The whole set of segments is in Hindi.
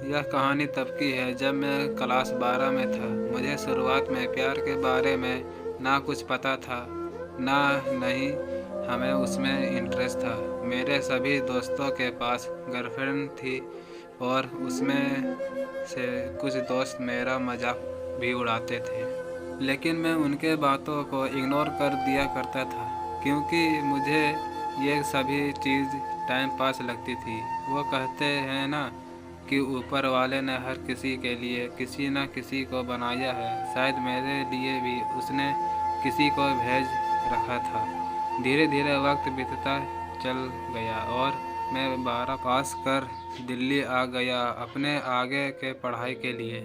यह कहानी तब की है जब मैं क्लास 12 में था। मुझे शुरुआत में प्यार के बारे में ना कुछ पता था, ना नहीं हमें उसमें इंटरेस्ट था। मेरे सभी दोस्तों के पास गर्लफ्रेंड थी और उसमें से कुछ दोस्त मेरा मजाक भी उड़ाते थे, लेकिन मैं उनके बातों को इग्नोर कर दिया करता था क्योंकि मुझे ये सभी चीज़ टाइम पास लगती थी। वो कहते हैं ना कि ऊपर वाले ने हर किसी के लिए किसी न किसी को बनाया है, शायद मेरे लिए भी उसने किसी को भेज रखा था। धीरे धीरे वक्त बीतता चल गया और मैं 12 पास कर दिल्ली आ गया अपने आगे के पढ़ाई के लिए।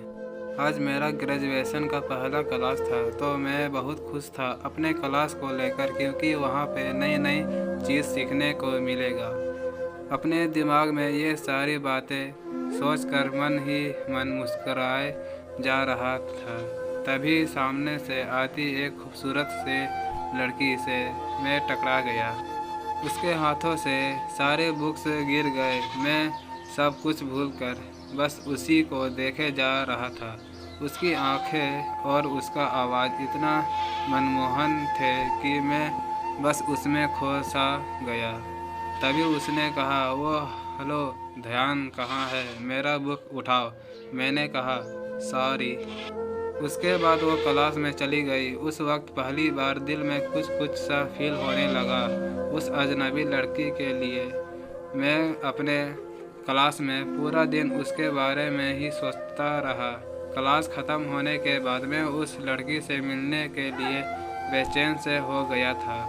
आज मेरा ग्रेजुएशन का पहला क्लास था तो मैं बहुत खुश था अपने क्लास को लेकर, क्योंकि वहाँ पे नई नई चीज़ सीखने को मिलेगा। अपने दिमाग में ये सारी बातें सोचकर मन ही मन मुस्कराए जा रहा था। तभी सामने से आती एक खूबसूरत से लड़की से मैं टकरा गया। उसके हाथों से सारे बुक्स गिर गए। मैं सब कुछ भूलकर बस उसी को देखे जा रहा था। उसकी आंखें और उसका आवाज़ इतना मनमोहन थे कि मैं बस उसमें खो सा गया। तभी उसने कहा, वो हेलो, ध्यान कहाँ है, मेरा बुक उठाओ। मैंने कहा सॉरी। उसके बाद वो क्लास में चली गई। उस वक्त पहली बार दिल में कुछ कुछ सा फील होने लगा उस अजनबी लड़की के लिए। मैं अपने क्लास में पूरा दिन उसके बारे में ही सोचता रहा। क्लास ख़त्म होने के बाद मैं उस लड़की से मिलने के लिए बेचैन से हो गया था।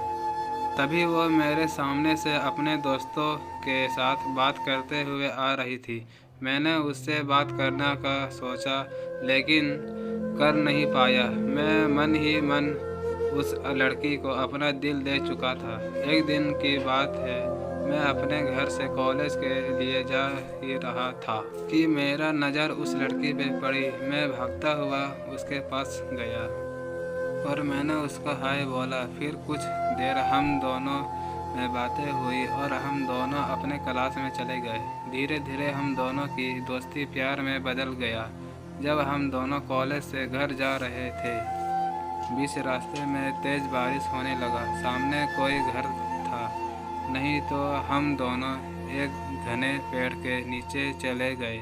तभी वो मेरे सामने से अपने दोस्तों के साथ बात करते हुए आ रही थी। मैंने उससे बात करने का सोचा लेकिन कर नहीं पाया। मैं मन ही मन उस लड़की को अपना दिल दे चुका था। एक दिन की बात है, मैं अपने घर से कॉलेज के लिए जा ही रहा था कि मेरा नज़र उस लड़की पे पड़ी। मैं भागता हुआ उसके पास गया और मैंने उसको हाय बोला। फिर कुछ देर हम दोनों में बातें हुई और हम दोनों अपने क्लास में चले गए। धीरे धीरे हम दोनों की दोस्ती प्यार में बदल गया। जब हम दोनों कॉलेज से घर जा रहे थे, बीच रास्ते में तेज़ बारिश होने लगा। सामने कोई घर था नहीं तो हम दोनों एक घने पेड़ के नीचे चले गए।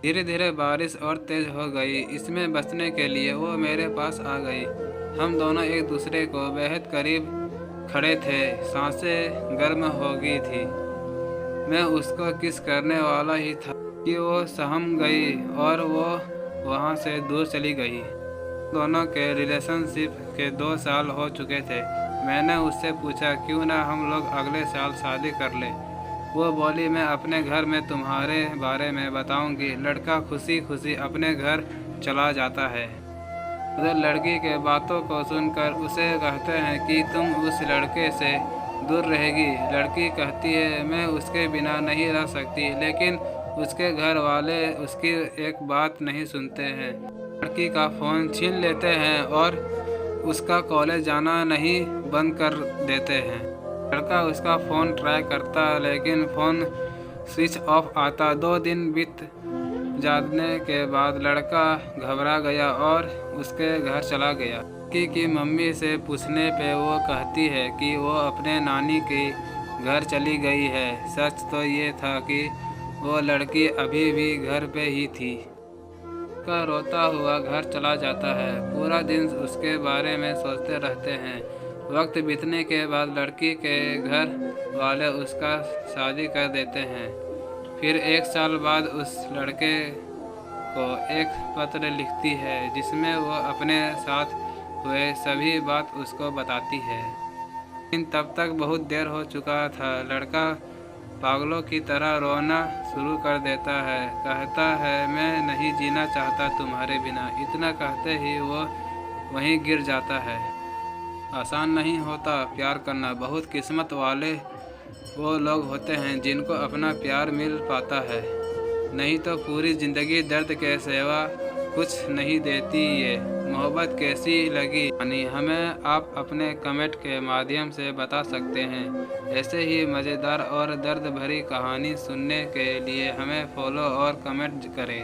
धीरे धीरे बारिश और तेज़ हो गई। इसमें बचने के लिए वो मेरे पास आ गई। हम दोनों एक दूसरे को बेहद करीब खड़े थे। सांसें गर्म हो गई थी। मैं उसको किस करने वाला ही था कि वो सहम गई और वो वहाँ से दूर चली गई। दोनों के रिलेशनशिप के 2 साल हो चुके थे। मैंने उससे पूछा क्यों ना हम लोग अगले साल शादी कर लें। वो बोली, मैं अपने घर में तुम्हारे बारे में बताऊंगी। लड़का खुशी खुशी अपने घर चला जाता है। उधर लड़की के बातों को सुनकर उसे कहते हैं कि तुम उस लड़के से दूर रहेगी। लड़की कहती है मैं उसके बिना नहीं रह सकती, लेकिन उसके घर वाले उसकी एक बात नहीं सुनते हैं। लड़की का फ़ोन छीन लेते हैं और उसका कॉलेज जाना नहीं बंद कर देते हैं। लड़का उसका फ़ोन ट्राई करता लेकिन फ़ोन स्विच ऑफ आता। 2 दिन बीत जाने के बाद लड़का घबरा गया और उसके घर चला गया। लड़की की मम्मी से पूछने पे वो कहती है कि वो अपने नानी के घर चली गई है। सच तो ये था कि वो लड़की अभी भी घर पे ही थी। लड़का रोता हुआ घर चला जाता है। पूरा दिन उसके बारे में सोचते रहते हैं। वक्त बीतने के बाद लड़की के घर वाले उसका शादी कर देते हैं। फिर 1 साल बाद उस लड़के को एक पत्र लिखती है जिसमें वो अपने साथ हुए सभी बात उसको बताती है। लेकिन तब तक बहुत देर हो चुका था। लड़का पागलों की तरह रोना शुरू कर देता है। कहता है मैं नहीं जीना चाहता तुम्हारे बिना। इतना कहते ही वो वहीं गिर जाता है। आसान नहीं होता प्यार करना। बहुत किस्मत वाले वो लोग होते हैं जिनको अपना प्यार मिल पाता है, नहीं तो पूरी ज़िंदगी दर्द के सिवा कुछ नहीं देती ये मोहब्बत कैसी लगी यानी हमें आप अपने कमेंट के माध्यम से बता सकते हैं। ऐसे ही मज़ेदार और दर्द भरी कहानी सुनने के लिए हमें फॉलो और कमेंट करें।